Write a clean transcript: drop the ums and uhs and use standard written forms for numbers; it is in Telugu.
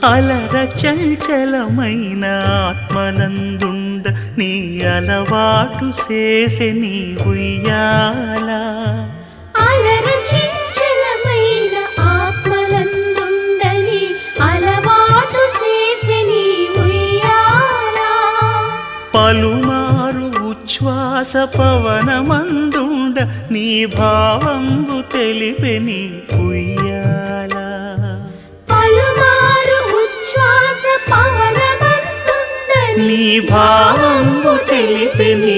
అలర చంచలమైన ఆత్మనందుండ నీ అలవాటు చేసే నీ ఉయ్యాల. అలర చంచలమైన ఆత్మనందుండ నీ అలవాటు చేసే నీ ఉయ్యాల. పలుమారు ఉచ్ఛ్వాస పవనమందుండ నీ భావంబు తెలిపే నీ ఉయ్యాల. ఉచ్ఛ్వాస పవనమందుండ నీ భావంబు తెలిపే నీ